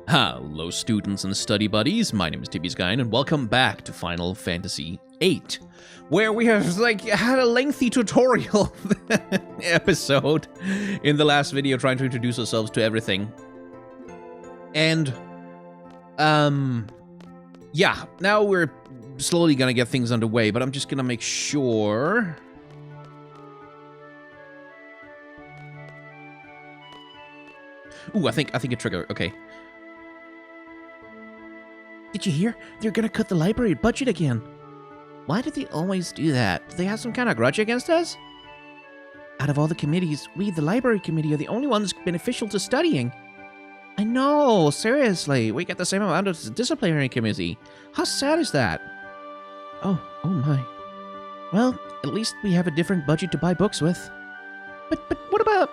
Hello students and study buddies, my name is TBSkyne and welcome back to Final Fantasy VIII, where we have had a lengthy tutorial episode in the last video trying to introduce ourselves to everything. And, yeah, now we're slowly gonna get things underway, but I'm just gonna make sure... Ooh, I think a trigger, okay. Did you hear? They're gonna cut the library budget again. Why do they always do that? Do they have some kind of grudge against us? Out of all the committees, we, the library committee, are the only ones beneficial to studying. I know, seriously. We get the same amount as the disciplinary committee. How sad is that? Oh my. Well, at least we have a different budget to buy books with. But what about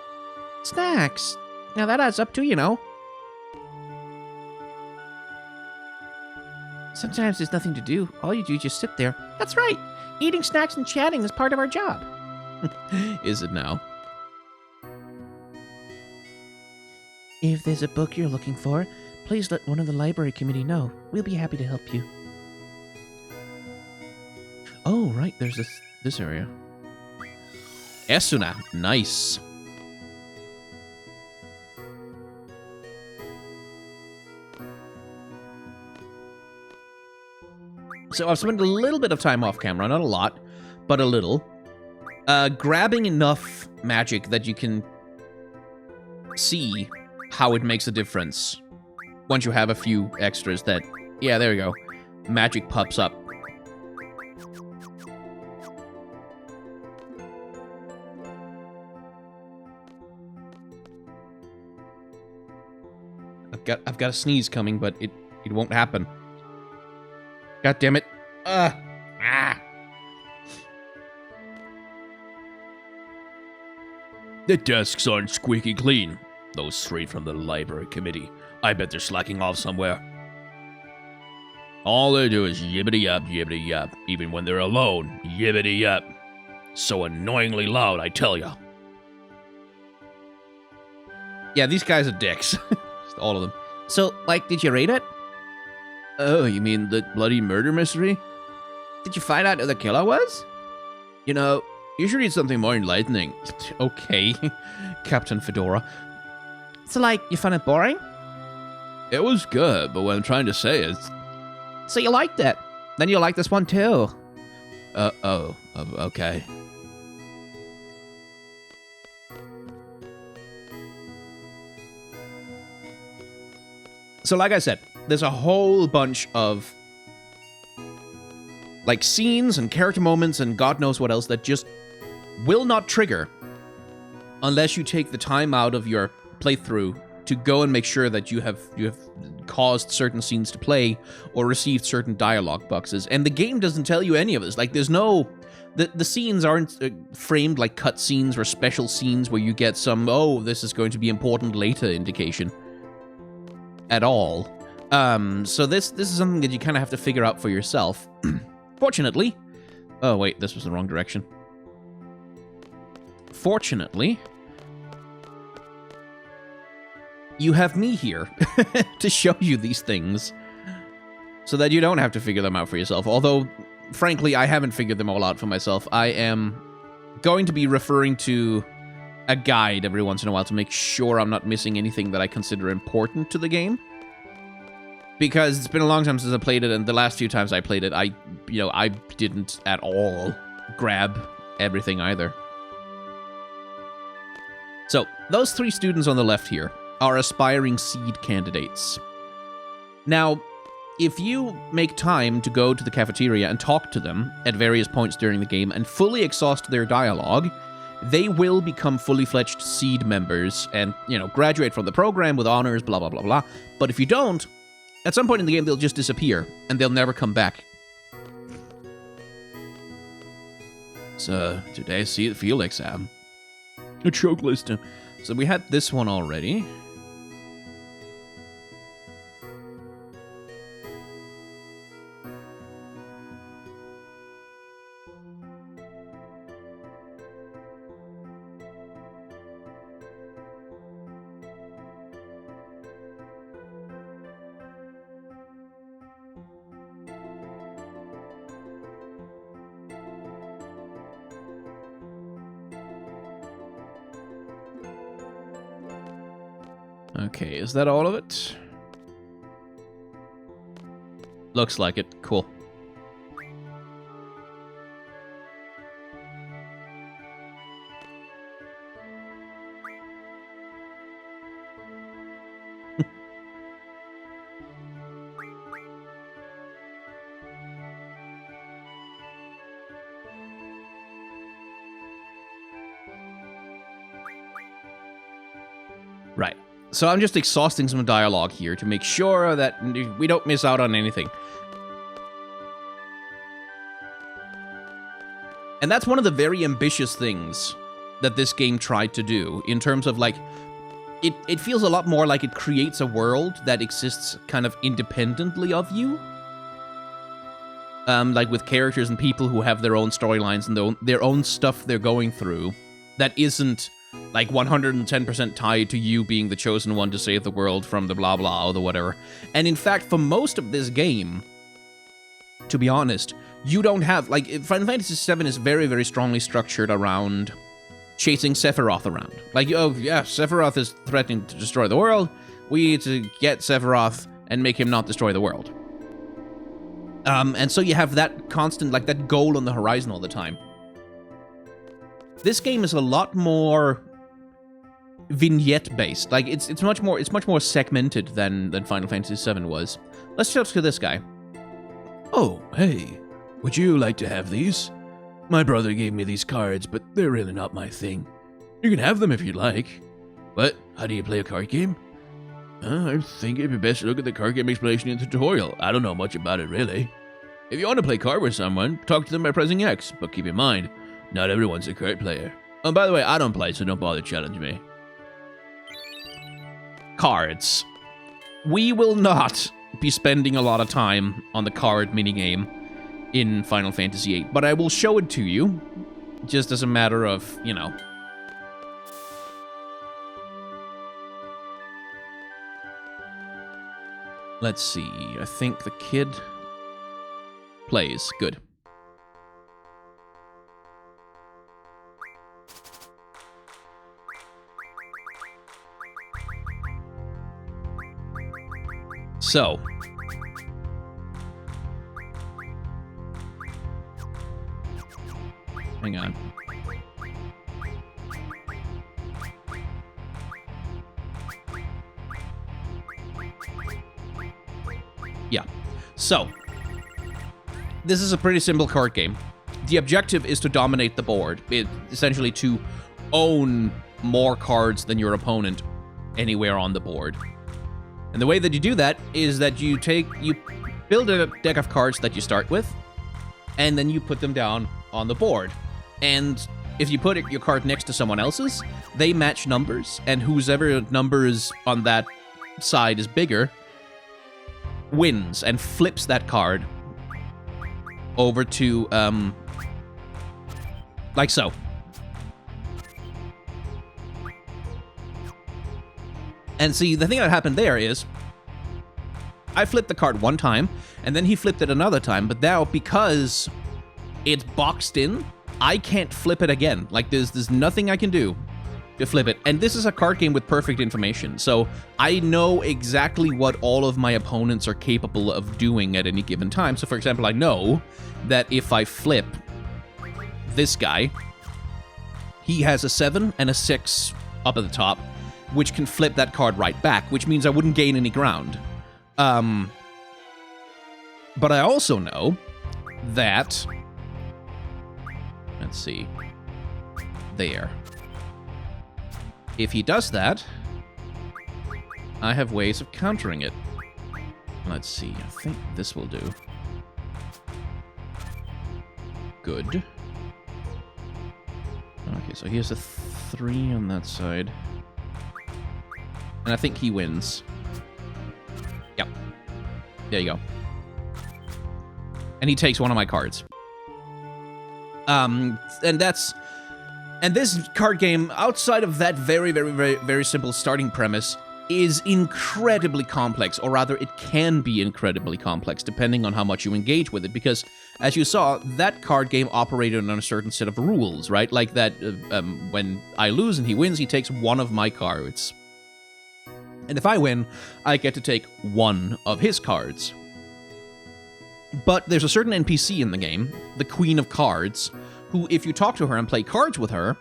snacks? Now that adds up too, you know. Sometimes there's nothing to do. All you do is just sit there. That's right. Eating snacks and chatting is part of our job. Is it now? If there's a book you're looking for, please let one of the library committee know. We'll be happy to help you. Oh, right. There's this area. Esuna. Nice. So I've spent a little bit of time off camera, not a lot, but a little, grabbing enough magic that you can see how it makes a difference once you have a few extras that, yeah, there we go, magic pops up. I've got a sneeze coming, but it won't happen. God damn it. The desks aren't squeaky clean. Those straight from the library committee. I bet they're slacking off somewhere. All they do is yibbity yap, even when they're alone. Yibbity yap. So annoyingly loud, I tell ya. Yeah, these guys are dicks. Just all of them. So, did you rate it? Oh, you mean the bloody murder mystery? Did you find out who the killer was? You know, you should read something more enlightening. Okay, Captain Fedora. So, you found it boring? It was good, but what I'm trying to say is... So you liked it? Then you'll like this one too. Okay. So like I said, there's a whole bunch of scenes and character moments and God knows what else that just will not trigger unless you take the time out of your playthrough to go and make sure that you have caused certain scenes to play or received certain dialogue boxes. And the game doesn't tell you any of this. There's no... The scenes aren't framed like cutscenes or special scenes where you get some, oh, this is going to be important later indication at all. So this is something that you kind of have to figure out for yourself. Fortunately... Oh, wait, this was the wrong direction. Fortunately... You have me here to show you these things so that you don't have to figure them out for yourself. Although, frankly, I haven't figured them all out for myself. I am going to be referring to a guide every once in a while to make sure I'm not missing anything that I consider important to the game. Because it's been a long time since I played it, and the last few times I played it, I didn't at all grab everything either. So, those three students on the left here are aspiring seed candidates. Now, if you make time to go to the cafeteria and talk to them at various points during the game and fully exhaust their dialogue, they will become fully fledged seed members and, graduate from the program with honors, blah, blah, blah, blah. But if you don't, at some point in the game, they'll just disappear, and they'll never come back. So, today's seed field exam. A choke list. So we had this one already. Okay, is that all of it? Looks like it. Cool. Right. So I'm just exhausting some dialogue here to make sure that we don't miss out on anything. And that's one of the very ambitious things that this game tried to do, in terms of, like, it feels a lot more like it creates a world that exists kind of independently of you. Like with characters and people who have their own storylines and their own stuff they're going through that isn't, like, 110% tied to you being the chosen one to save the world from the blah blah or the whatever. And in fact, for most of this game, to be honest, you don't have, like, Final Fantasy VII is very, very strongly structured around chasing Sephiroth around. Like, oh yeah, Sephiroth is threatening to destroy the world. We need to get Sephiroth and make him not destroy the world. And so you have that constant, like, that goal on the horizon all the time. This game is a lot more vignette-based. Like, it's much more segmented than Final Fantasy VII was. Let's talk to this guy. Oh, hey. Would you like to have these? My brother gave me these cards, but they're really not my thing. You can have them if you'd like. What? How do you play a card game? I think it'd be best to look at the card game explanation in the tutorial. I don't know much about it, really. If you want to play card with someone, talk to them by pressing X, but keep in mind, not everyone's a card player. Oh, by the way, I don't play, so don't bother challenge me. Cards. We will not be spending a lot of time on the card minigame in Final Fantasy VIII, but I will show it to you, just as a matter of, you know. Let's see, I think the kid plays. Good. So, hang on. Yeah. So, this is a pretty simple card game. The objective is to dominate the board. Essentially to own more cards than your opponent anywhere on the board. And the way that you do that is that you build a deck of cards that you start with, and then you put them down on the board. And if you put your card next to someone else's, they match numbers, and whoever numbers on that side is bigger wins and flips that card over to, like so. And see, the thing that happened there is, I flipped the card one time, and then he flipped it another time, but now, because it's boxed in, I can't flip it again. Like, there's nothing I can do to flip it. And this is a card game with perfect information, so I know exactly what all of my opponents are capable of doing at any given time. So, for example, I know that if I flip this guy, he has a 7 and a 6 up at the top, which can flip that card right back, which means I wouldn't gain any ground. But I also know that... Let's see. There. If he does that, I have ways of countering it. Let's see. I think this will do. Good. Okay, so he has a 3 on that side. And I think he wins. Yep. There you go. And he takes one of my cards. And this card game, outside of that very, very, very, very simple starting premise, is incredibly complex, or rather, it can be incredibly complex, depending on how much you engage with it, because, as you saw, that card game operated on a certain set of rules, right? Like that, when I lose and he wins, he takes one of my cards. And if I win, I get to take one of his cards. But there's a certain NPC in the game, the Queen of Cards, who, if you talk to her and play cards with her,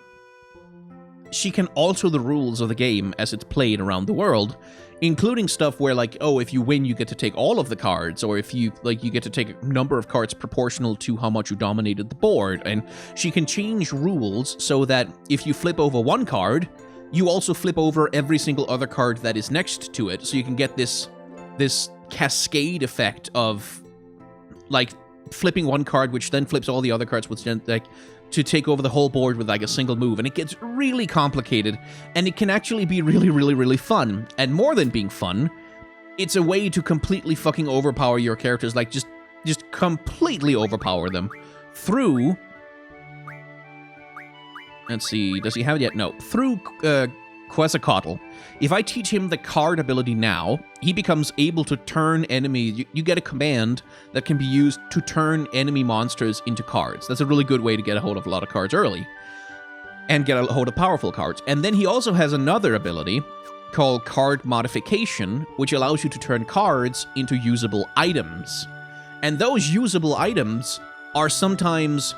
she can alter the rules of the game as it's played around the world, including stuff where, like, oh, if you win, you get to take all of the cards, or if you, like, you get to take a number of cards proportional to how much you dominated the board, and she can change rules so that if you flip over one card, you also flip over every single other card that is next to it, so you can get this cascade effect of, like, flipping one card, which then flips all the other cards, which then, like, to take over the whole board with, like, a single move. And it gets really complicated, and it can actually be really, really, really fun. And more than being fun, it's a way to completely fucking overpower your characters, like, just completely overpower them through... Let's see, does he have it yet? No. Through Quetzalcoatl. If I teach him the card ability now, he becomes able to turn enemy... You get a command that can be used to turn enemy monsters into cards. That's a really good way to get a hold of a lot of cards early. And get a hold of powerful cards. And then he also has another ability called Card Modification, which allows you to turn cards into usable items. And those usable items are sometimes...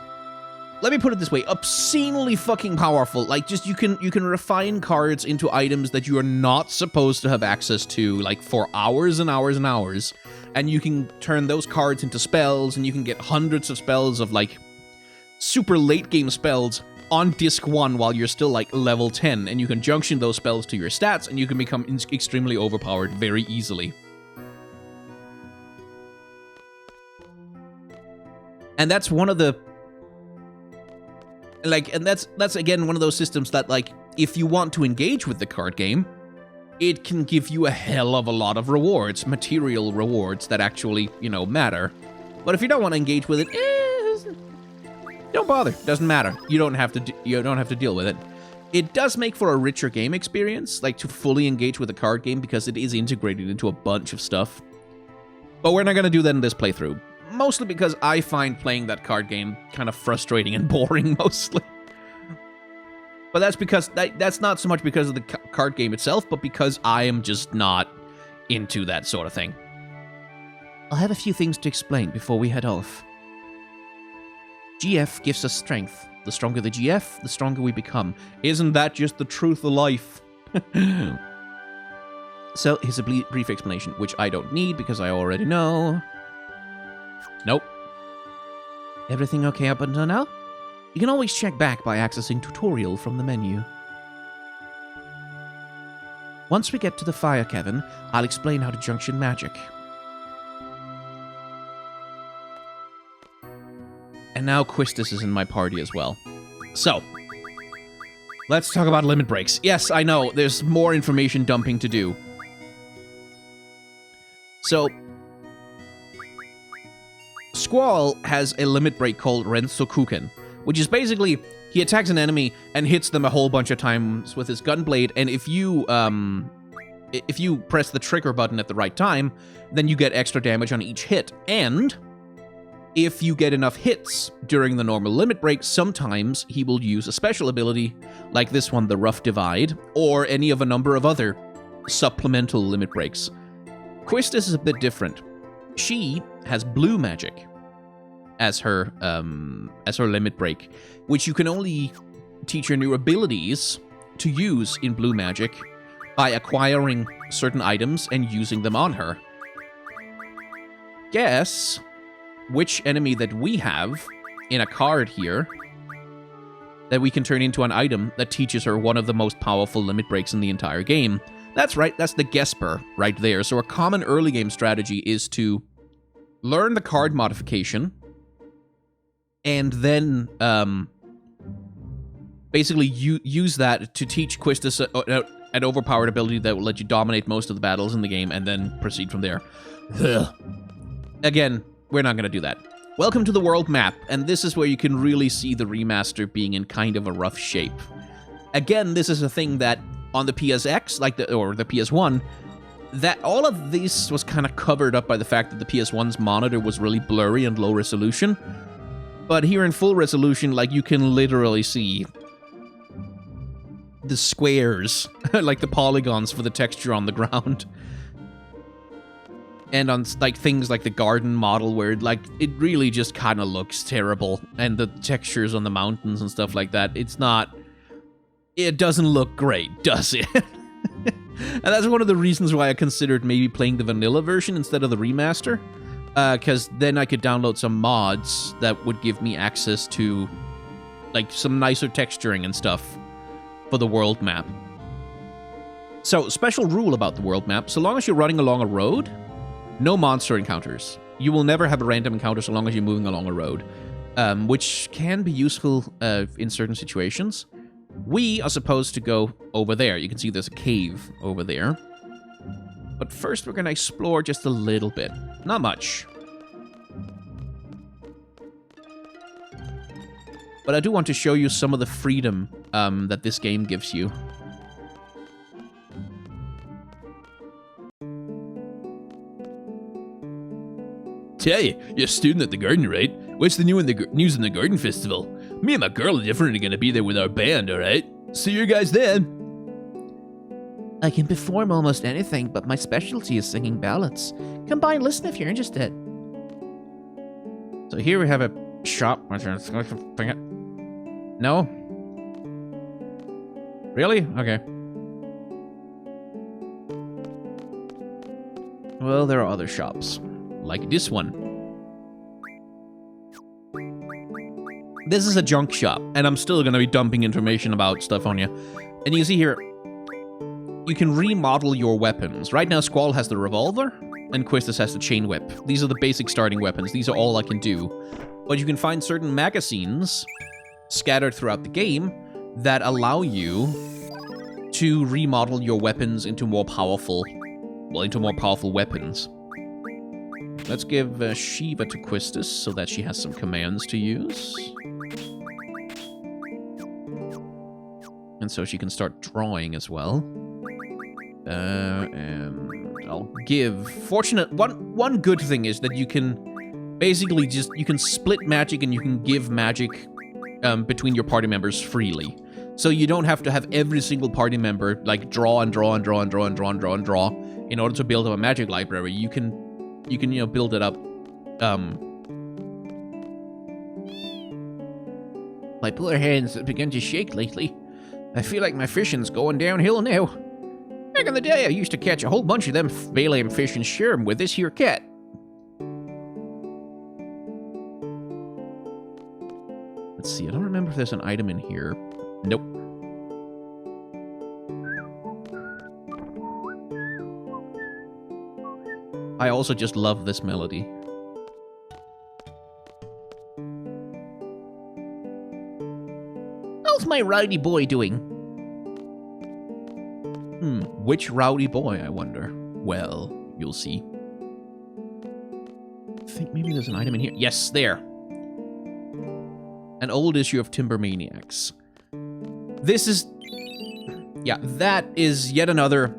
Let me put it this way, obscenely fucking powerful. Like, just you can refine cards into items that you are not supposed to have access to, like, for hours and hours and hours. And you can turn those cards into spells, and you can get hundreds of spells of, like, super late game spells on disc 1 while you're still, like, level 10. And you can junction those spells to your stats, and you can become extremely overpowered very easily. And that's one of the... Like, and that's again one of those systems that, like, if you want to engage with the card game, it can give you a hell of a lot of rewards, material rewards that actually, you know, matter. But if you don't want to engage with it, don't bother. Doesn't matter. You don't have to deal with it. It does make for a richer game experience, like, to fully engage with a card game, because it is integrated into a bunch of stuff. But we're not going to do that in this playthrough. Mostly because I find playing that card game kind of frustrating and boring, mostly. But that's because... That's not so much because of the card game itself, but because I am just not into that sort of thing. I'll have a few things to explain before we head off. GF gives us strength. The stronger the GF, the stronger we become. Isn't that just the truth of life? So, here's a brief explanation, which I don't need because I already know... Nope. Everything okay up until now? You can always check back by accessing tutorial from the menu. Once we get to the fire cavern, I'll explain how to junction magic. And now Quistis is in my party as well. So, let's talk about limit breaks. Yes, I know, there's more information dumping to do. So... Squall has a limit break called Rensokuken, which is basically, he attacks an enemy and hits them a whole bunch of times with his gunblade, and if you press the trigger button at the right time, then you get extra damage on each hit, and if you get enough hits during the normal limit break, sometimes he will use a special ability, like this one, the Rough Divide, or any of a number of other supplemental limit breaks. Quistis is a bit different. She has blue magic as her limit break, which you can only teach her new abilities to use in blue magic by acquiring certain items and using them on her. Guess which enemy that we have in a card here that we can turn into an item that teaches her one of the most powerful limit breaks in the entire game. That's right, that's the Gesper right there. So a common early game strategy is to learn the card modification and then basically use that to teach Quistis an overpowered ability that will let you dominate most of the battles in the game and then proceed from there. Again, we're not going to do that. Welcome to the world map, and this is where you can really see the remaster being in kind of a rough shape. Again, this is a thing that on the PSX, or the PS1, that all of this was kind of covered up by the fact that the PS1's monitor was really blurry and low resolution. But here in full resolution, like, you can literally see the squares, like the polygons for the texture on the ground. And on like things like the garden model where like it really just kind of looks terrible, and the textures on the mountains and stuff like that, it doesn't look great, does it? And that's one of the reasons why I considered maybe playing the vanilla version instead of the remaster, because then I could download some mods that would give me access to like some nicer texturing and stuff for the world map. So, special rule about the world map: so long as you're running along a road, no monster encounters. You will never have a random encounter so long as you're moving along a road, which can be useful in certain situations. We are supposed to go over there. You can see there's a cave over there. But first we're going to explore just a little bit. Not much. But I do want to show you some of the freedom that this game gives you. Hey, you're a student at the garden, right? What's the news in the garden festival? Me and my girl are definitely gonna be there with our band, alright? See you guys then! I can perform almost anything, but my specialty is singing ballads. Come by and listen if you're interested. So here we have a shop. No? Really? Okay. Well, there are other shops. Like this one. This is a junk shop, and I'm still going to be dumping information about stuff on you. And you see here, you can remodel your weapons. Right now, Squall has the revolver, and Quistis has the chain whip. These are the basic starting weapons. These are all I can do. But you can find certain magazines scattered throughout the game that allow you to remodel your weapons into more powerful weapons. Let's give Shiva to Quistis so that she has some commands to use. And so she can start drawing as well. And I'll give... One good thing is that you can basically you can split magic and you can give magic between your party members freely. So you don't have to have every single party member like draw and draw and draw and draw and draw and draw and draw in order to build up a magic library. You can build it up. My poor hands have begun to shake lately. I feel like my fishing's going downhill now. Back in the day, I used to catch a whole bunch of them baleen fish and share 'em with this here cat. Let's see, I don't remember if there's an item in here. Nope. I also just love this melody. How's my rowdy boy doing? Which rowdy boy, I wonder? Well, you'll see. I think maybe there's an item in here. Yes, there. An old issue of Timber Maniacs. This is... Yeah, that is yet another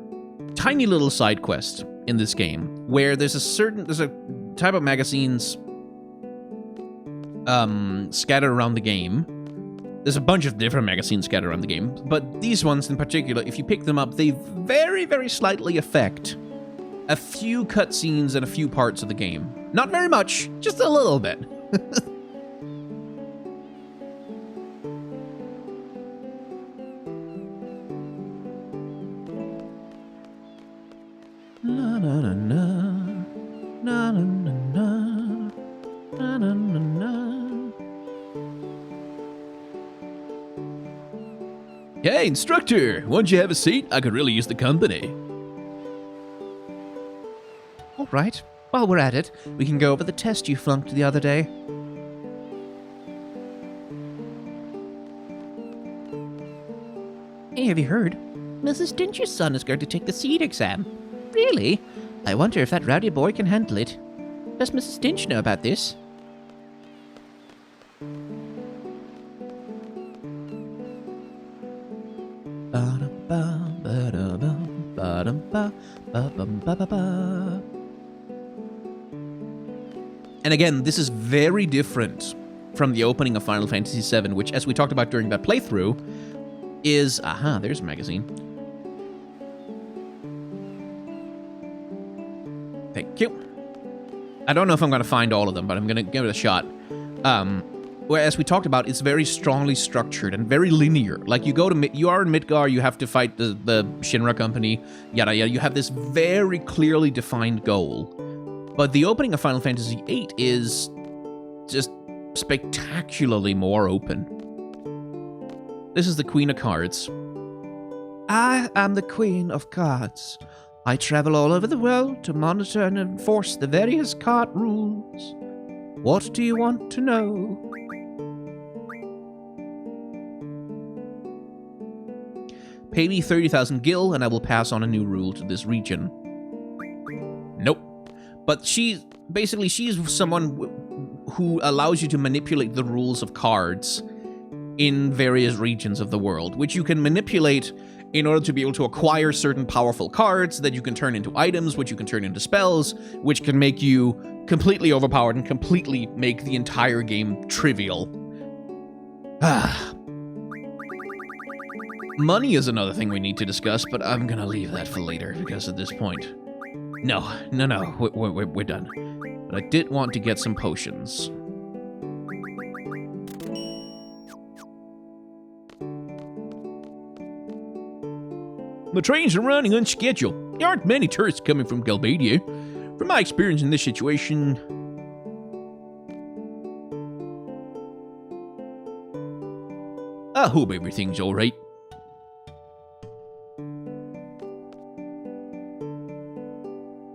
tiny little side quest in this game, where there's a type of magazines scattered around the game. There's a bunch of different magazines scattered around the game, but these ones in particular, if you pick them up, they very, very slightly affect a few cutscenes and a few parts of the game. Not very much, just a little bit. Na na na na na na na na na na na. Hey, instructor! Won't you have a seat? I could really use the company. All right. While we're at it, we can go over the test you flunked the other day. Hey, have you heard? Mrs. Stinch's son is going to take the seed exam. Really? I wonder if that rowdy boy can handle it. Does Mrs. Stinch know about this? And again, this is very different from the opening of Final Fantasy VII, which, as we talked about during that playthrough, is... Aha, there's a magazine. Thank you. I don't know if I'm going to find all of them, but I'm going to give it a shot. Whereas we talked about, it's very strongly structured and very linear. Like, you are in Midgar, you have to fight the Shinra company, yada yada. You have this very clearly defined goal. But the opening of Final Fantasy VIII is just spectacularly more open. This is the Queen of Cards. I am the Queen of Cards. I travel all over the world to monitor and enforce the various card rules. What do you want to know? Pay me 30,000 gil and I will pass on a new rule to this region. Nope. But she's someone who allows you to manipulate the rules of cards in various regions of the world, which you can manipulate in order to be able to acquire certain powerful cards that you can turn into items, which you can turn into spells, which can make you completely overpowered and completely make the entire game trivial. Money is another thing we need to discuss, but I'm gonna leave that for later, because at this point... No, we're done. But I did want to get some potions. The trains are running on schedule. There aren't many tourists coming from Galbadia. From my experience in this situation... I hope everything's alright.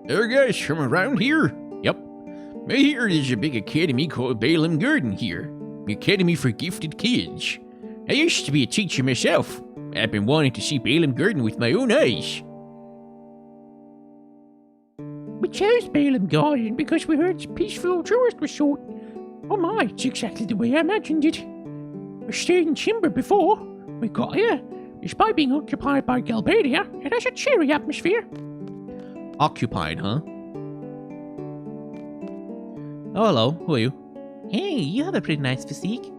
There guys from around here? Yep. I hear there's a big academy called Balaam Garden here. The Academy for Gifted Kids. I used to be a teacher myself. I've been wanting to see Balaam Garden with my own eyes. We chose Balaam Garden because we heard it's a peaceful tourist resort. Oh my, it's exactly the way I imagined it. I stayed in Timber before we got here. Despite being occupied by Galbadia, it has a cheery atmosphere. Occupied, huh? Oh, hello. Who are you? Hey, you have a pretty nice physique.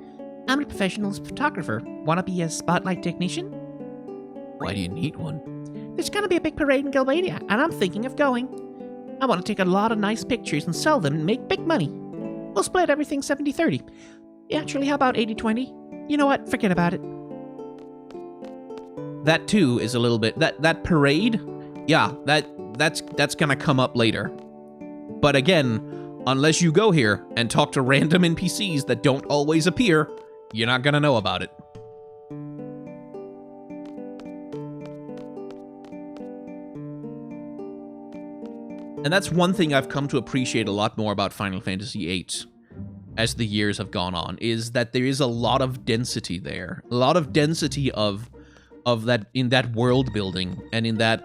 I'm a professional photographer. Wanna be a spotlight technician? Why do you need one? There's gonna be a big parade in Galbadia, and I'm thinking of going. I want to take a lot of nice pictures and sell them and make big money. We'll split everything 70-30. Actually, how about 80-20? You know what? Forget about it. That too is a little bit... That parade? Yeah, that's gonna come up later. But again, unless you go here and talk to random NPCs that don't always appear, you're not gonna know about it. And that's one thing I've come to appreciate a lot more about Final Fantasy VIII as the years have gone on, is that there is a lot of density there. A lot of density of that in that world building and in that,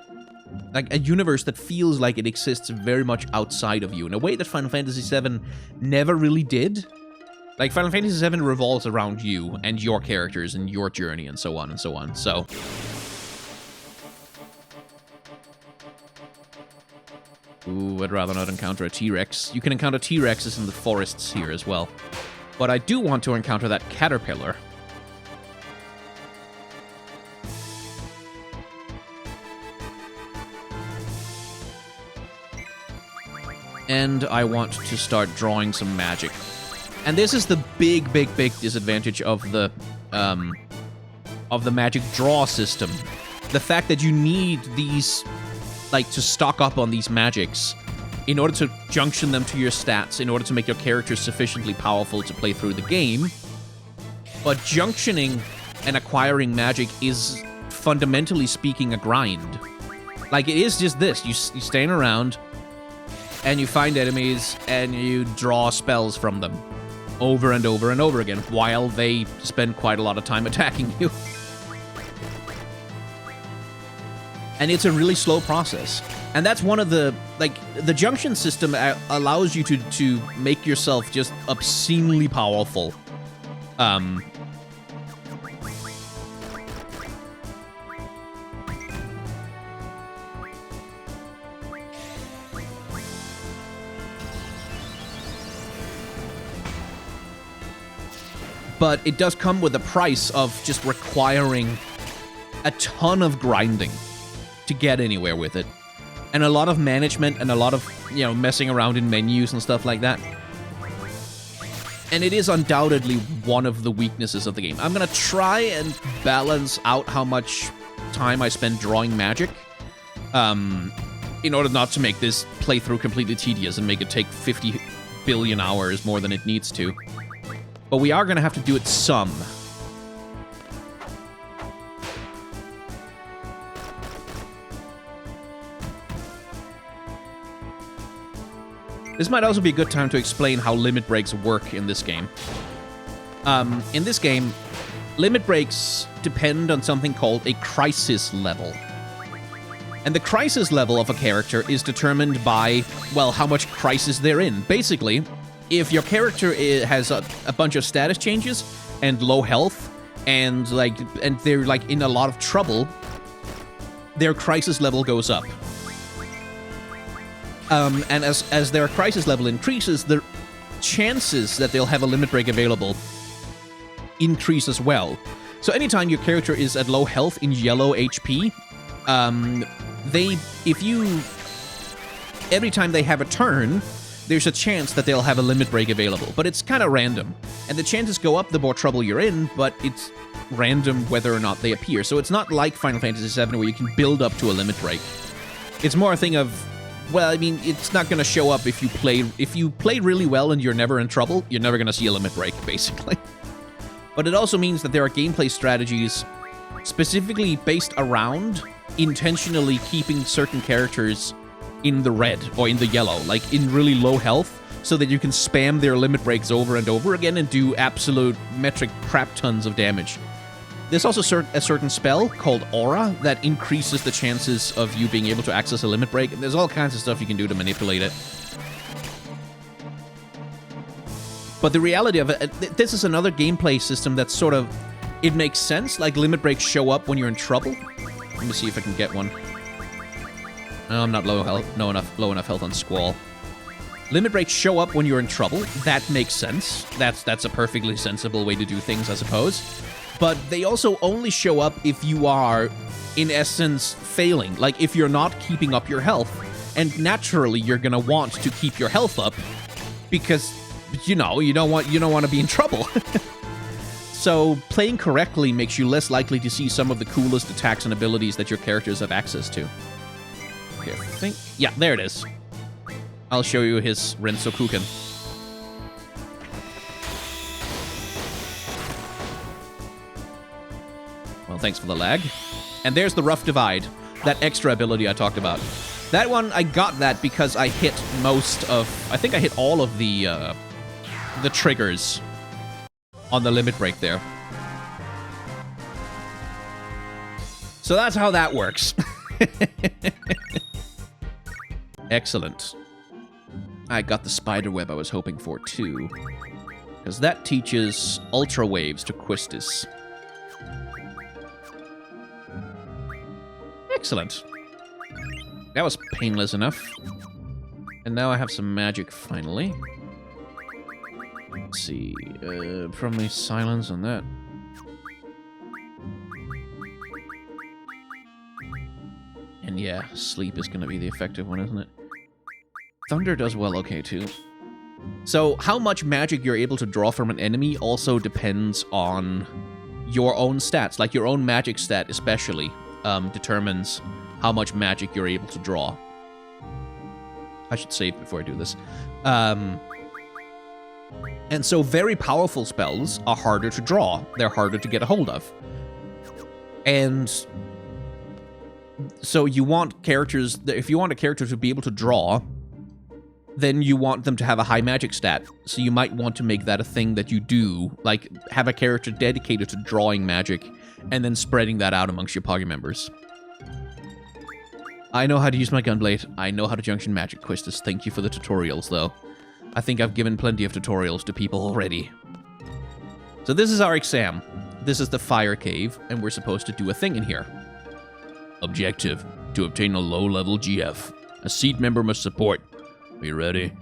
like, a universe that feels like it exists very much outside of you in a way that Final Fantasy VII never really did. Like, Final Fantasy VII revolves around you and your characters and your journey and so on and so on. So... Ooh, I'd rather not encounter a T-Rex. You can encounter T-Rexes in the forests here as well. But I do want to encounter that caterpillar. And I want to start drawing some magic. And this is the big disadvantage of the magic draw system. The fact that you need these... like, to stock up on these magics in order to junction them to your stats, in order to make your characters sufficiently powerful to play through the game. But junctioning and acquiring magic is, fundamentally speaking, a grind. Like, it is just this. You stand around, and you find enemies, and you draw spells from them over and over and over again, while they spend quite a lot of time attacking you. And it's a really slow process. And that's one of the, like, the junction system allows you to make yourself just obscenely powerful. But it does come with a price of just requiring a ton of grinding to get anywhere with it. And a lot of management and a lot of, messing around in menus and stuff like that. And it is undoubtedly one of the weaknesses of the game. I'm going to try and balance out how much time I spend drawing magic, in order not to make this playthrough completely tedious and make it take 50 billion hours more than it needs to. But we are going to have to do it some. This might also be a good time to explain how limit breaks work in this game. In this game, limit breaks depend on something called a crisis level. And the crisis level of a character is determined by, well, how much crisis they're in. Basically, if your character has a bunch of status changes and low health, and they're in a lot of trouble, their crisis level goes up. And as their crisis level increases, the chances that they'll have a limit break available increase as well. So anytime your character is at low health in yellow HP, every time they have a turn, there's a chance that they'll have a limit break available. But it's kind of random. And the chances go up the more trouble you're in, but it's random whether or not they appear. So it's not like Final Fantasy VII where you can build up to a limit break. It's more a thing of, well, I mean, it's not going to show up if you play really well and you're never in trouble, you're never going to see a limit break, basically. But it also means that there are gameplay strategies specifically based around intentionally keeping certain characters in the red or in the yellow, like in really low health, so that you can spam their limit breaks over and over again and do absolute metric crap tons of damage. There's also a certain spell called Aura that increases the chances of you being able to access a limit break, and there's all kinds of stuff you can do to manipulate it. But the reality of it, this is another gameplay system that's sort of, it makes sense, like limit breaks show up when you're in trouble. Let me see if I can get one. No, I'm not low enough health on Squall. Limit breaks show up when you're in trouble. That makes sense. That's a perfectly sensible way to do things, I suppose. But they also only show up if you are, in essence, failing. Like, if you're not keeping up your health. And naturally, you're gonna want to keep your health up because, you don't want to be in trouble. So, playing correctly makes you less likely to see some of the coolest attacks and abilities that your characters have access to. Okay, I think... Yeah, there it is. I'll show you his Rensokuken. Well, thanks for the lag. And there's the Rough Divide, that extra ability I talked about. That one, I got that because I hit most of... I think I hit all of the triggers on the limit break there. So that's how that works. Excellent. I got the spider web I was hoping for, too. Because that teaches Ultra Waves to Quistis. Excellent. That was painless enough. And now I have some magic, finally. Let's see. Probably silence on that. And yeah, sleep is going to be the effective one, isn't it? Thunder does well okay, too. So, how much magic you're able to draw from an enemy also depends on your own stats. Like, your own magic stat, especially, determines how much magic you're able to draw. I should save before I do this. And so, very powerful spells are harder to draw. They're harder to get a hold of. And so, you want characters... If you want a character to be able to draw, then you want them to have a high magic stat. So you might want to make that a thing that you do, like have a character dedicated to drawing magic and then spreading that out amongst your party members. I know how to use my gunblade. I know how to junction magic, Quistis. Thank you for the tutorials, though. I think I've given plenty of tutorials to people already. So this is our exam. This is the fire cave, and we're supposed to do a thing in here. Objective: to obtain a low-level GF. A seat member must support. Are you ready?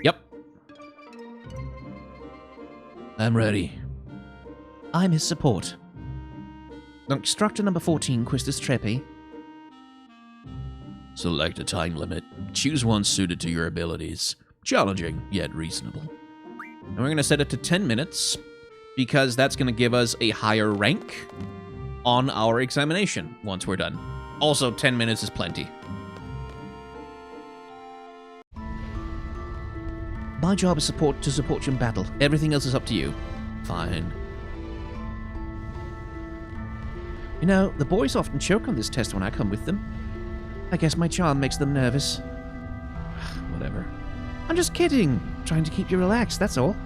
Yep. I'm ready. I'm his support. Instructor number 14, Quistis Treppy. Select a time limit. Choose one suited to your abilities. Challenging, yet reasonable. And we're going to set it to 10 minutes, because that's going to give us a higher rank on our examination once we're done. Also, 10 minutes is plenty. My job is to support you in battle. Everything else is up to you. Fine. You know, the boys often choke on this test when I come with them. I guess my charm makes them nervous. Whatever. I'm just kidding. Trying to keep you relaxed, that's all.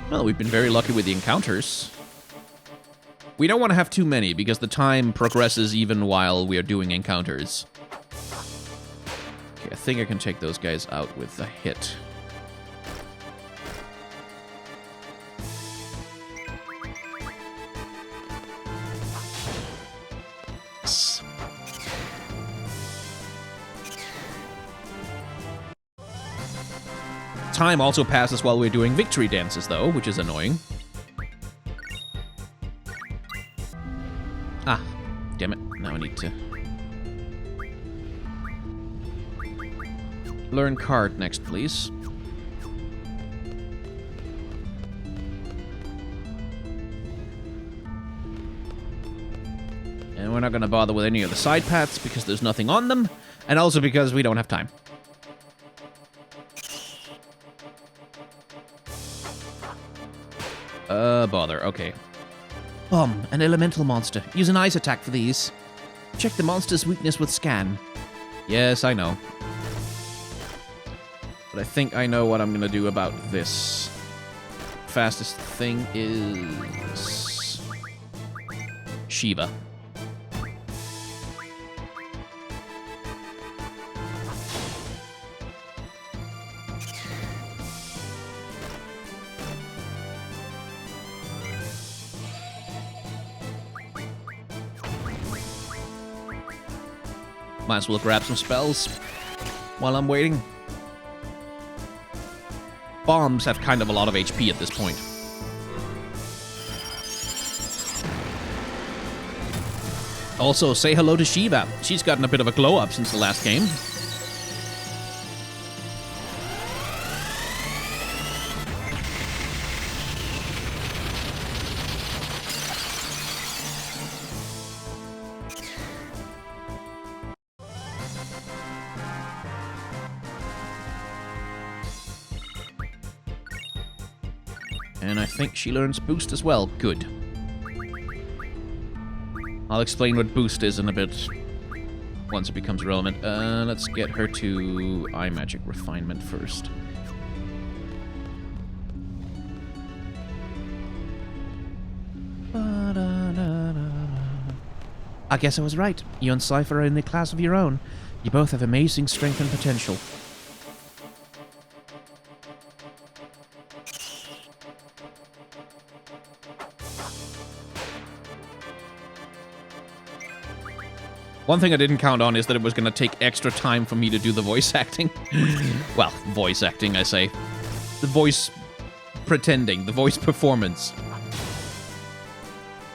Well, we've been very lucky with the encounters. We don't want to have too many, because the time progresses even while we are doing encounters. Okay, I think I can take those guys out with a hit. Yes. Time also passes while we're doing victory dances, though, which is annoying. Ah, damn it. Now I need to learn card next, please. And we're not going to bother with any of the side paths because there's nothing on them, and also because we don't have time. Bother. Okay. Bomb, an elemental monster. Use an ice attack for these. Check the monster's weakness with scan. Yes, I know. But I think I know what I'm going to do about this. Fastest thing is Shiva. Might as well grab some spells while I'm waiting. Bombs have kind of a lot of HP at this point. Also, say hello to Shiva. She's gotten a bit of a glow up since the last game. And I think she learns boost as well. Good. I'll explain what boost is in a bit once it becomes relevant. Let's get her to eye magic refinement first. I guess I was right. You and Cypher are in a class of your own. You both have amazing strength and potential. One thing I didn't count on is that it was going to take extra time for me to do the voice acting. Well, voice acting, I say. The voice pretending, the voice performance.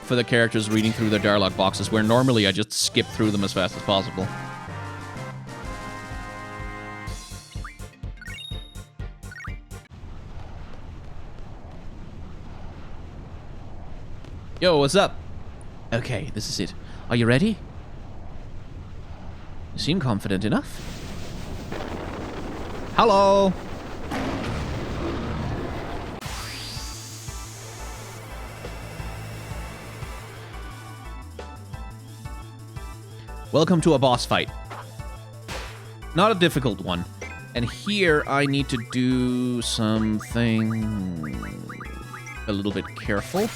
For the characters reading through their dialogue boxes, where normally I just skip through them as fast as possible. Yo, what's up? Okay, this is it. Are you ready? You seem confident enough. Hello! Welcome to a boss fight. Not a difficult one. And here I need to do something a little bit careful.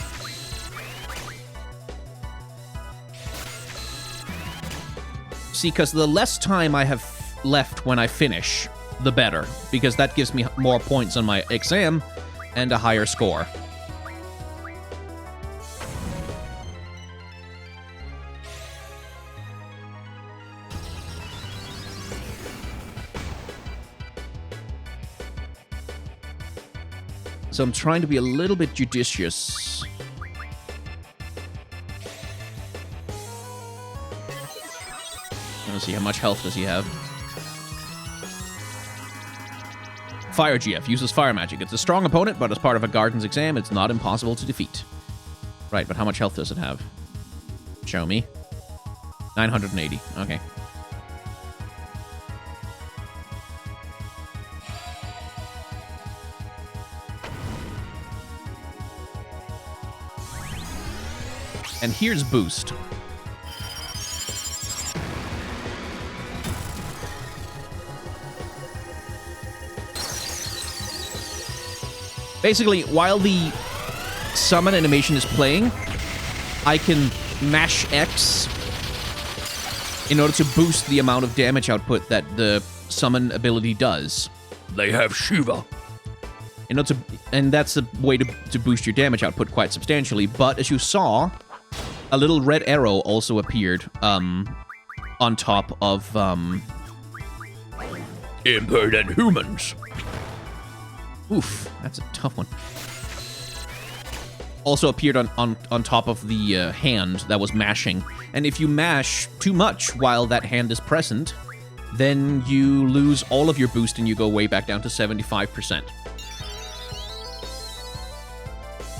See, because the less time I have left when I finish, the better. Because that gives me more points on my exam and a higher score. So I'm trying to be a little bit judicious. Let's see, how much health does he have? Fire GF uses fire magic. It's a strong opponent, but as part of a Guardian's exam, it's not impossible to defeat. Right, but how much health does it have? Show me. 980. Okay. And here's boost. Basically, while the summon animation is playing, I can mash X in order to boost the amount of damage output that the summon ability does. They have Shiva. And that's a way to boost your damage output quite substantially. But as you saw, a little red arrow also appeared on top of Impertinent humans. Oof, that's a tough one. Also appeared on top of the hand that was mashing. And if you mash too much while that hand is present, then you lose all of your boost and you go way back down to 75%.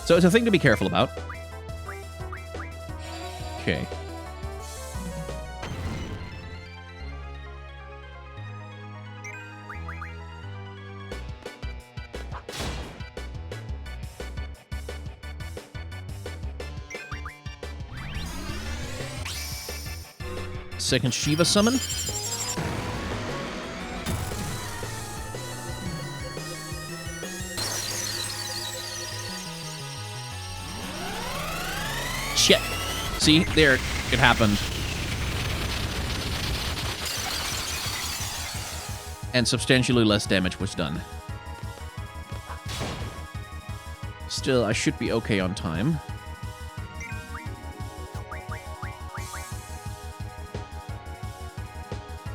So it's a thing to be careful about. Okay. Second Shiva summon. Shit. See? There, it happened. And substantially less damage was done. Still, I should be okay on time.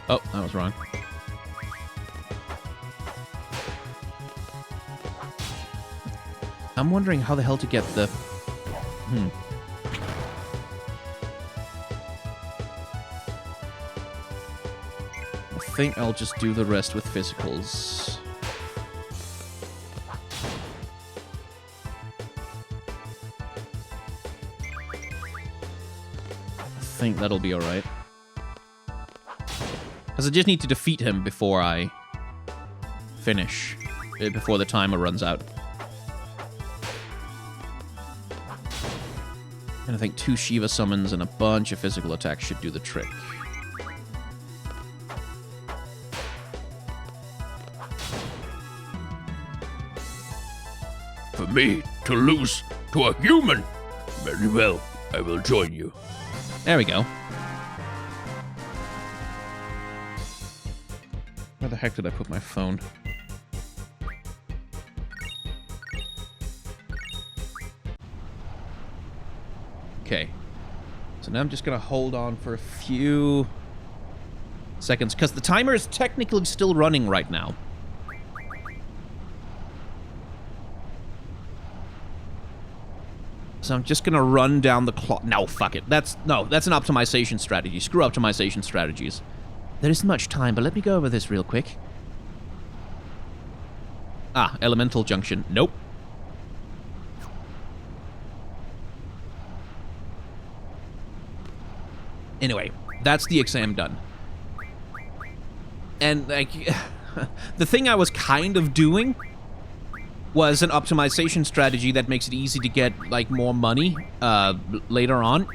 Oh, that was wrong. I'm wondering how the hell to get the... I think I'll just do the rest with physicals. I think that'll be alright. Because I just need to defeat him before I finish. Before the timer runs out. And I think 2 Shiva summons and a bunch of physical attacks should do the trick. For me to lose to a human? Very well, I will join you. There we go. Where the heck did I put my phone? Okay. So now I'm just gonna hold on for a few seconds, because the timer is technically still running right now. So I'm just gonna run down the clock. No, fuck it. That's an optimization strategy. Screw optimization strategies. There isn't much time, but let me go over this real quick. Ah, elemental junction. Nope. Anyway, that's the exam done. And, like, the thing I was kind of doing was an optimization strategy that makes it easy to get, like, more money later on.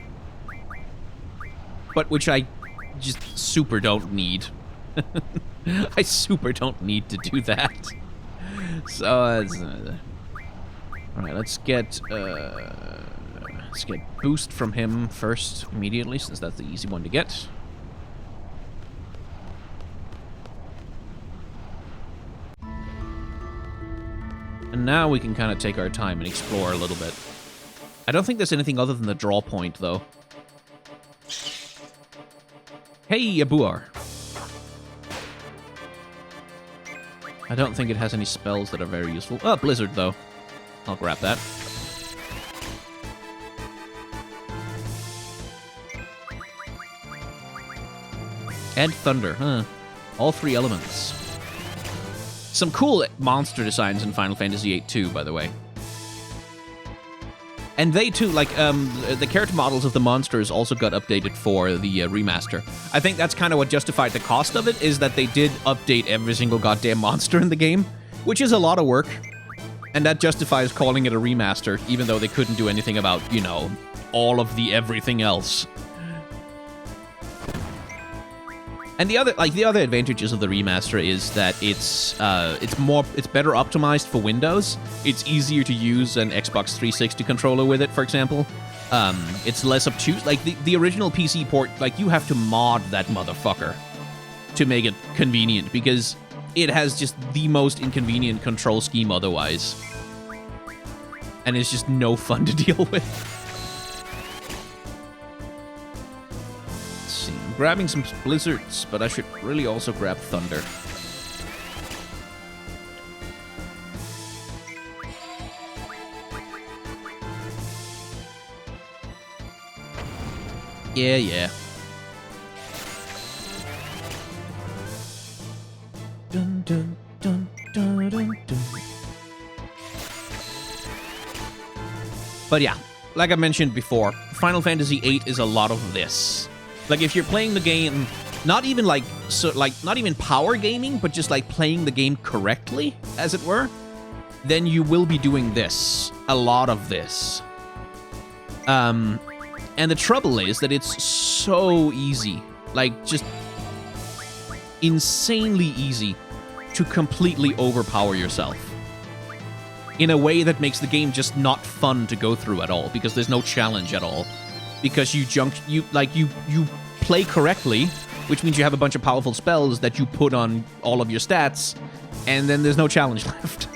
But which I just super don't need. I super don't need to do that. So, alright, let's get boost from him first immediately, since that's the easy one to get. And now we can kind of take our time and explore a little bit. I don't think there's anything other than the draw point, though. Hey, Abuar. I don't think it has any spells that are very useful. Oh, Blizzard, though. I'll grab that. And thunder, huh? All three elements. Some cool monster designs in Final Fantasy VIII too, by the way. And they too, like, the character models of the monsters also got updated for the remaster. I think that's kind of what justified the cost of it, is that they did update every single goddamn monster in the game, which is a lot of work. And that justifies calling it a remaster, even though they couldn't do anything about, you know, all of the everything else. And the other advantages of the remaster is that it's better optimized for Windows. It's easier to use an Xbox 360 controller with it, for example. It's less obtuse. Like the original PC port, like you have to mod that motherfucker to make it convenient, because it has just the most inconvenient control scheme otherwise. And it's just no fun to deal with. Grabbing some blizzards, but I should really also grab thunder. Yeah. Dun, dun, dun, dun, dun, dun. But yeah, like I mentioned before, Final Fantasy VIII is a lot of this. Like, if you're playing the game, not even not even power gaming, but just like playing the game correctly, as it were, then you will be doing this. A lot of this. And the trouble is that it's so easy, like just insanely easy to completely overpower yourself in a way that makes the game just not fun to go through at all, because there's no challenge at all. Because you play correctly, which means you have a bunch of powerful spells that you put on all of your stats, and then there's no challenge left.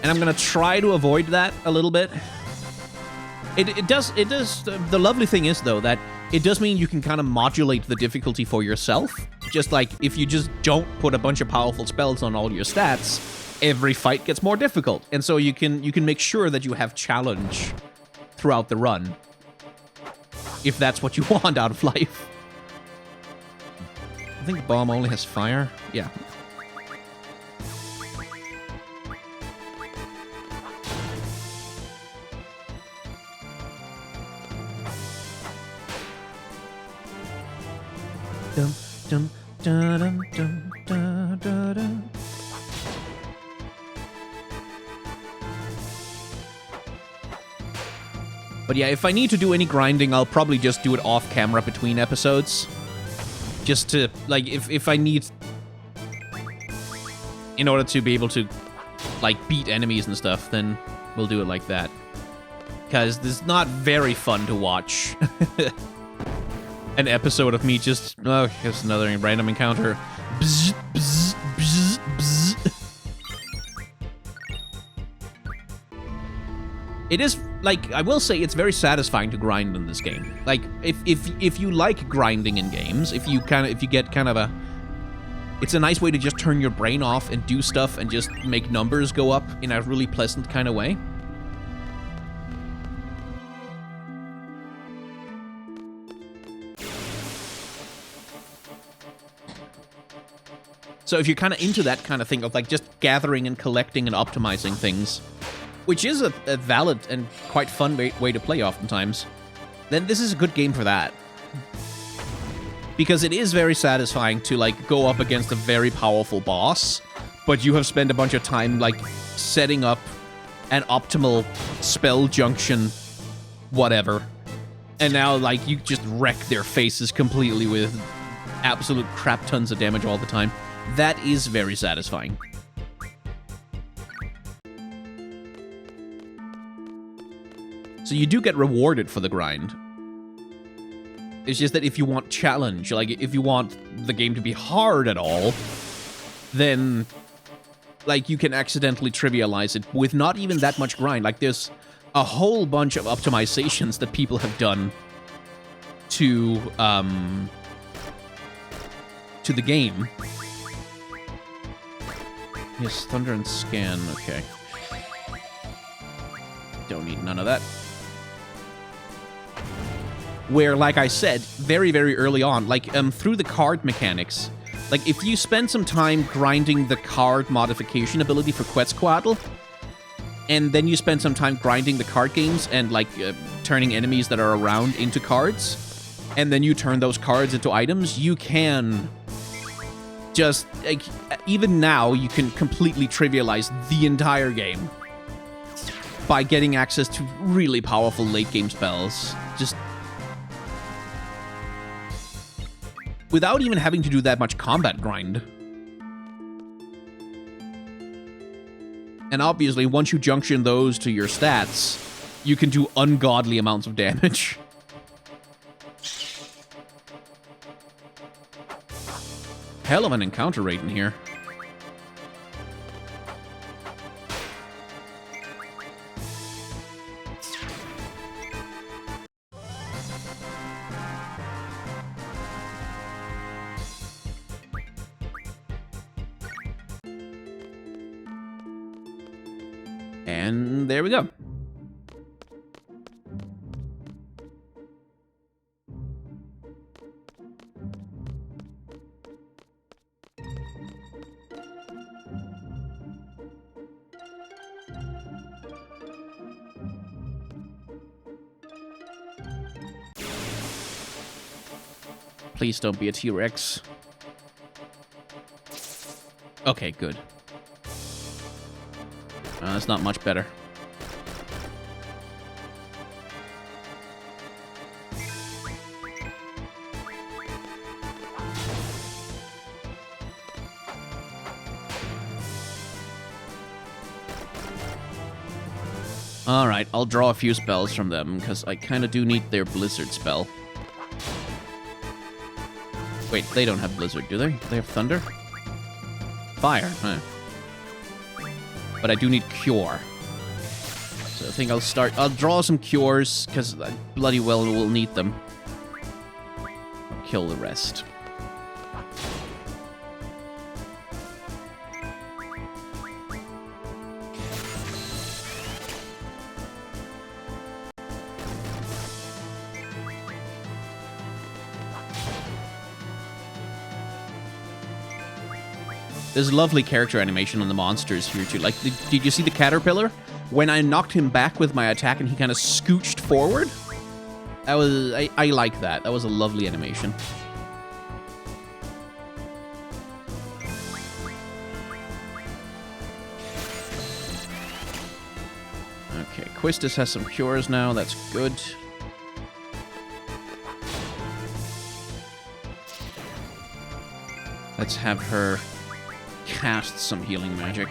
And I'm gonna try to avoid that a little bit. It does. The lovely thing is, though, that it does mean you can kind of modulate the difficulty for yourself. Just like if you just don't put a bunch of powerful spells on all your stats, every fight gets more difficult. And so you can make sure that you have challenge throughout the run, if that's what you want out of life. I think bomb only has fire. Yeah. Dum, dum, dum, dum, dum, dum, dum. But yeah, if I need to do any grinding, I'll probably just do it off camera between episodes. Just to, like, if I need... in order to be able to, like, beat enemies and stuff, then we'll do it like that. Because it's not very fun to watch. An episode of me just... oh, here's another random encounter. Bzz, bzz, bzz, bzz. It is, like, I will say it's very satisfying to grind in this game. Like, if you like grinding in games, if you get kind of a... it's a nice way to just turn your brain off and do stuff and just make numbers go up in a really pleasant kind of way. So if you're kind of into that kind of thing of like just gathering and collecting and optimizing things, which is a valid and quite fun way to play oftentimes, then this is a good game for that. Because it is very satisfying to like go up against a very powerful boss, but you have spent a bunch of time like setting up an optimal spell junction, whatever. And now like you just wreck their faces completely with absolute crap tons of damage all the time. That is very satisfying. So you do get rewarded for the grind. It's just that if you want challenge, like if you want the game to be hard at all, then like you can accidentally trivialize it with not even that much grind. Like there's a whole bunch of optimizations that people have done to to the game. Yes, Thunder and Scan, okay. Don't need none of that. Where, like I said, very, very early on, like, through the card mechanics, like, if you spend some time grinding the card modification ability for Quetzalcoatl, and then you spend some time grinding the card games and, like, turning enemies that are around into cards, and then you turn those cards into items, you can just, like, even now, you can completely trivialize the entire game by getting access to really powerful late-game spells. Just without even having to do that much combat grind. And obviously, once you junction those to your stats, you can do ungodly amounts of damage. Hell of an encounter rate in here. And there we go. Please don't be a T-Rex. Okay, good. That's not much better. Alright, I'll draw a few spells from them, because I kind of do need their Blizzard spell. Wait, they don't have Blizzard, do they? They have Thunder? Fire, huh? But I do need Cure. So I think I'll draw some Cures, because I bloody well will need them. I'll kill the rest. There's lovely character animation on the monsters here, too. Like, did you see the caterpillar? When I knocked him back with my attack and he kind of scooched forward? That was... I like that. That was a lovely animation. Okay, Quistis has some cures now. That's good. Let's have her cast some healing magic.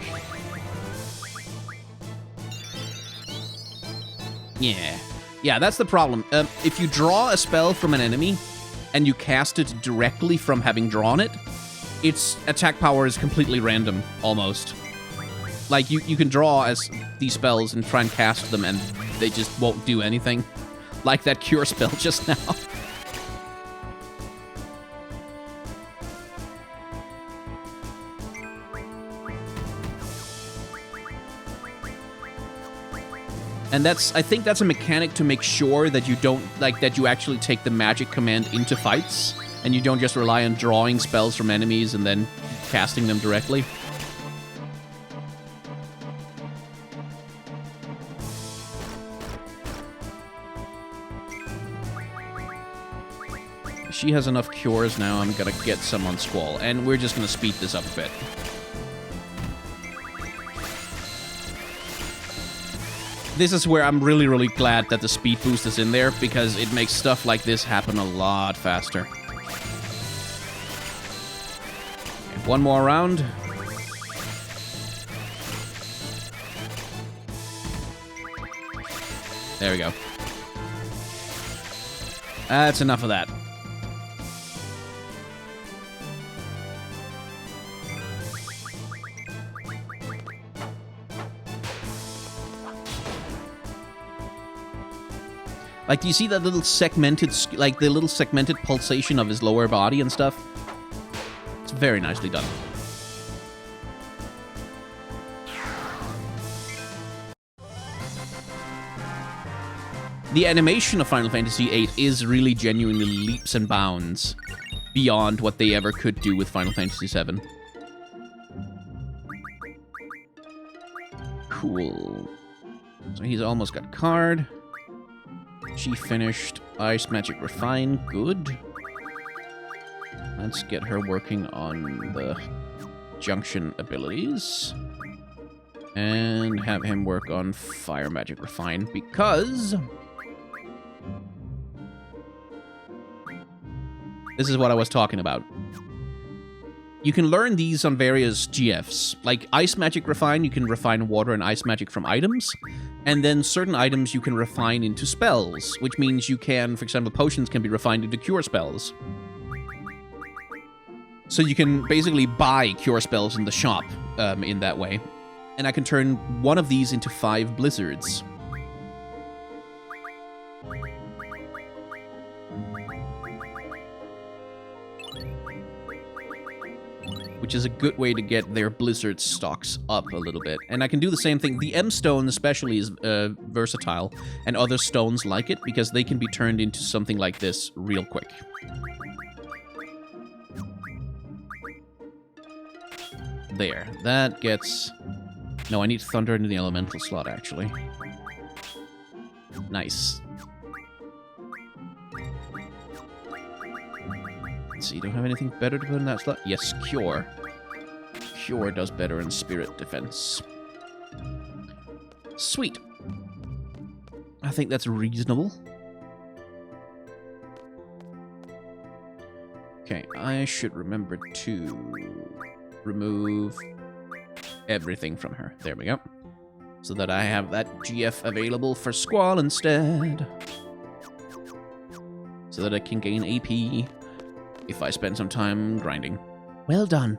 Yeah, that's the problem. If you draw a spell from an enemy and you cast it directly from having drawn it, its attack power is completely random, almost. Like, you can draw as these spells and try and cast them and they just won't do anything. Like that cure spell just now. And I think that's a mechanic to make sure that you don't, like, that you actually take the magic command into fights, and you don't just rely on drawing spells from enemies and then casting them directly. She has enough cures now. I'm gonna get some on Squall, and we're just gonna speed this up a bit. This is where I'm really, really glad that the speed boost is in there, because it makes stuff like this happen a lot faster. Okay, one more round. There we go. That's enough of that. Like, do you see that little segmented, like, the little segmented pulsation of his lower body and stuff? Very nicely done. The animation of Final Fantasy VIII is really genuinely leaps and bounds beyond what they ever could do with Final Fantasy VII. Cool. So he's almost got a card. She finished Ice Magic Refine. Good. Let's get her working on the Junction abilities. And have him work on Fire Magic Refine, because this is what I was talking about. You can learn these on various GFs. Like Ice Magic Refine, you can refine water and ice magic from items. And then certain items you can refine into spells, which means you can, for example, potions can be refined into cure spells. So you can basically buy cure spells in the shop in that way. And I can turn one of these into 5 blizzards. Which is a good way to get their blizzard stocks up a little bit. And I can do the same thing. The M stone especially is versatile, and other stones like it, because they can be turned into something like this real quick. There. That gets... No, I need thunder into the elemental slot, actually. Nice. Let's see, do I have anything better to put in that slot? Yes, Cure. Cure does better in Spirit Defense. Sweet. I think that's reasonable. Okay, I should remember to remove everything from her. There we go. So that I have that GF available for Squall instead. So that I can gain AP if I spend some time grinding. Well done.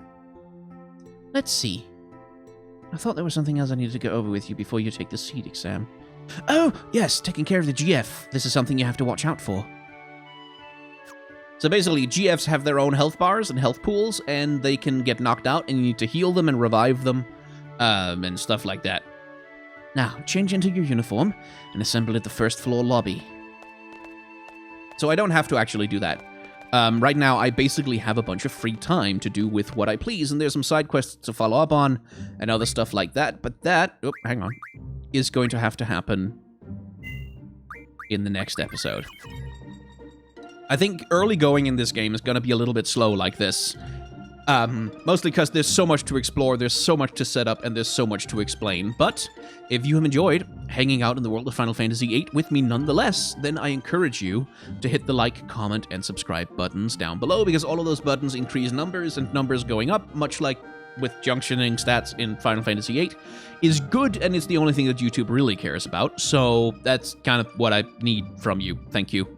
Let's see. I thought there was something else I needed to go over with you before you take the seed exam. Oh, yes, taking care of the GF. This is something you have to watch out for. So basically, GFs have their own health bars and health pools, and they can get knocked out, and you need to heal them and revive them, and stuff like that. Now, change into your uniform and assemble at the first floor lobby. So I don't have to actually do that. Right now, I basically have a bunch of free time to do with what I please, and there's some side quests to follow up on, and other stuff like that, but that, oh, hang on, is going to have to happen in the next episode. I think early going in this game is going to be a little bit slow like this. Mostly because there's so much to explore, there's so much to set up, and there's so much to explain. But if you have enjoyed hanging out in the world of Final Fantasy VIII with me nonetheless, then I encourage you to hit the like, comment, and subscribe buttons down below, because all of those buttons increase numbers, and numbers going up, much like with junctioning stats in Final Fantasy VIII, is good, and it's the only thing that YouTube really cares about. So that's kind of what I need from you. Thank you.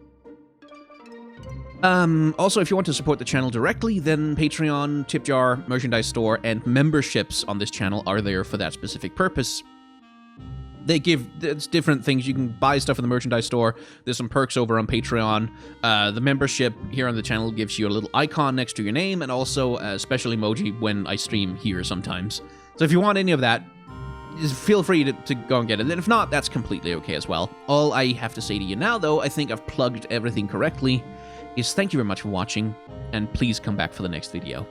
Also, if you want to support the channel directly, then Patreon, tip jar, merchandise store, and memberships on this channel are there for that specific purpose. It's different things. You can buy stuff in the merchandise store. There's some perks over on Patreon. The membership here on the channel gives you a little icon next to your name, and also a special emoji when I stream here sometimes. So if you want any of that, just feel free to go and get it. And if not, that's completely okay as well. All I have to say to you now, though, I think I've plugged everything correctly, is thank you very much for watching, and please come back for the next video.